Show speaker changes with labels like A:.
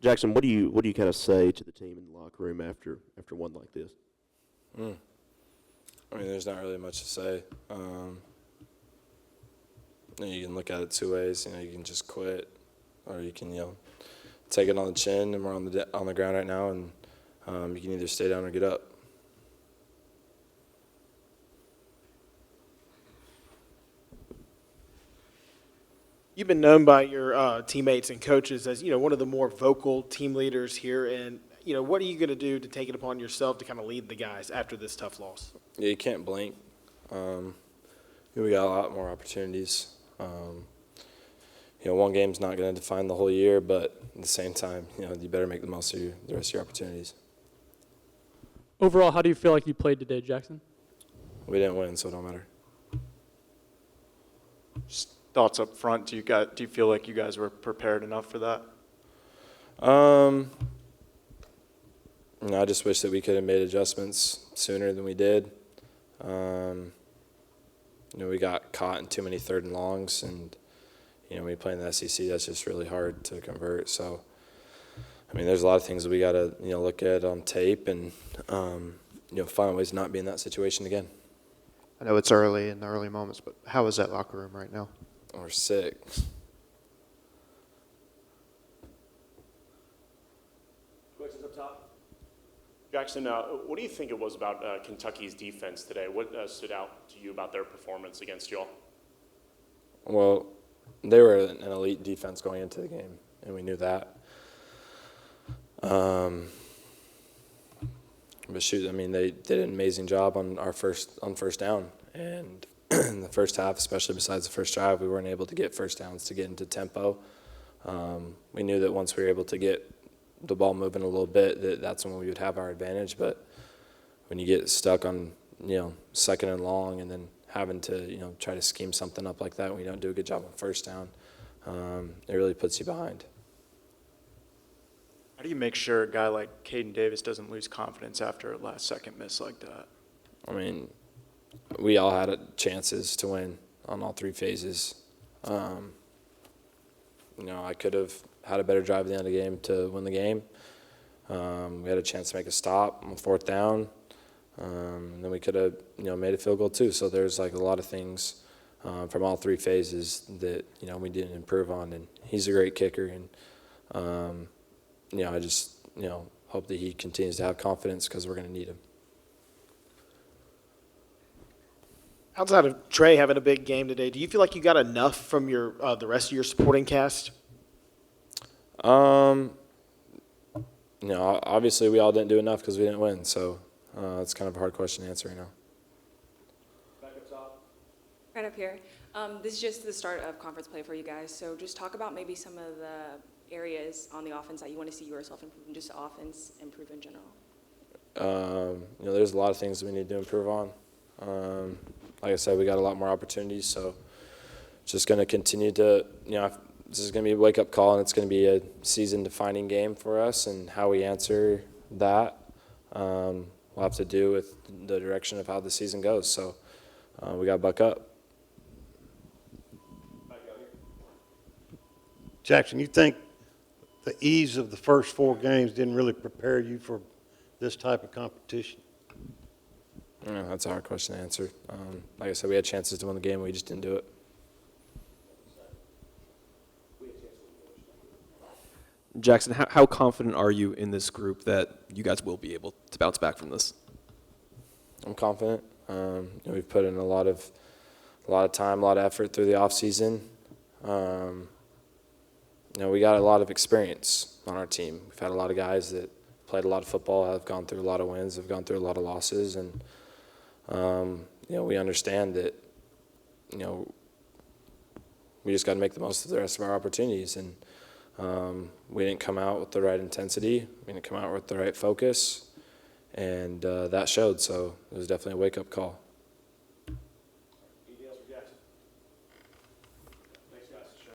A: Jaxson, what do you kind of say to the team in the locker room after one like this?
B: I mean, there's not really much to say. You can look at it two ways. You can just quit, or you can take it on the chin, and we're on the ground right now, and you can either stay down or get up.
C: You've been known by your teammates and coaches as, one of the more vocal team leaders here. And, what are you going to do to take it upon yourself to kind of lead the guys after this tough loss?
B: Yeah, you can't blink. We got a lot more opportunities. One game's not going to define the whole year, but at the same time, you better make the most of the rest of your opportunities.
D: Overall, how do you feel like you played today, Jaxson?
B: We didn't win, so it don't matter.
E: Just thoughts up front. Do you feel like you guys were prepared enough for that?
B: I just wish that we could have made adjustments sooner than we did. We got caught in too many third and longs, and when you play in the SEC, that's just really hard to convert. So, there's a lot of things that we got to look at on tape and find ways to not be in that situation again.
F: I know it's early in the early moments, but how is that locker room right now?
B: We're sick.
G: Questions up top? Jaxson, what do you think it was about Kentucky's defense today? What stood out to you about their performance against y'all?
B: Well, they were an elite defense going into the game, and we knew that. But shoot, they did an amazing job on first down, and in the first half, especially besides the first drive, we weren't able to get first downs to get into tempo. We knew that once we were able to get the ball moving a little bit, that's when we would have our advantage. But when you get stuck on, second and long, and then having to, try to scheme something up like that when you don't do a good job on first down, it really puts you behind.
E: How do you make sure a guy like Caden Davis doesn't lose confidence after a last-second miss like that?
B: We all had chances to win on all three phases. I could have had a better drive at the end of the game to win the game. We had a chance to make a stop on fourth down. And then we could have, made a field goal too. So there's a lot of things from all three phases that, we didn't improve on. And he's a great kicker. And, I just, hope that he continues to have confidence because we're going to need him.
C: Outside of Trey having a big game today, do you feel like you got enough from your the rest of your supporting cast?
B: Obviously we all didn't do enough because we didn't win. So it's kind of a hard question to answer right now.
G: Back up top.
H: Right up here. This is just the start of conference play for you guys. So just talk about maybe some of the areas on the offense that you want to see yourself improve, and just offense improve in general.
B: There's a lot of things that we need to improve on. Like I said, we got a lot more opportunities, so just going to continue to, this is going to be a wake-up call, and it's going to be a season-defining game for us, and how we answer that will have to do with the direction of how the season goes. So we got to buck up.
I: Jaxson, you think the ease of the first 4 games didn't really prepare you for this type of competition?
B: That's a hard question to answer. Like I said, we had chances to win the game, we just didn't do it.
J: Jaxson, how confident are you in this group that you guys will be able to bounce back from this?
B: I'm confident. We've put in a lot of time, a lot of effort through the off season. We got a lot of experience on our team. We've had a lot of guys that played a lot of football, have gone through a lot of wins, have gone through a lot of losses, and we understand that we just got to make the most of the rest of our opportunities. And we didn't come out with the right intensity. We didn't come out with the right focus, and that showed. So it was definitely a wake-up call.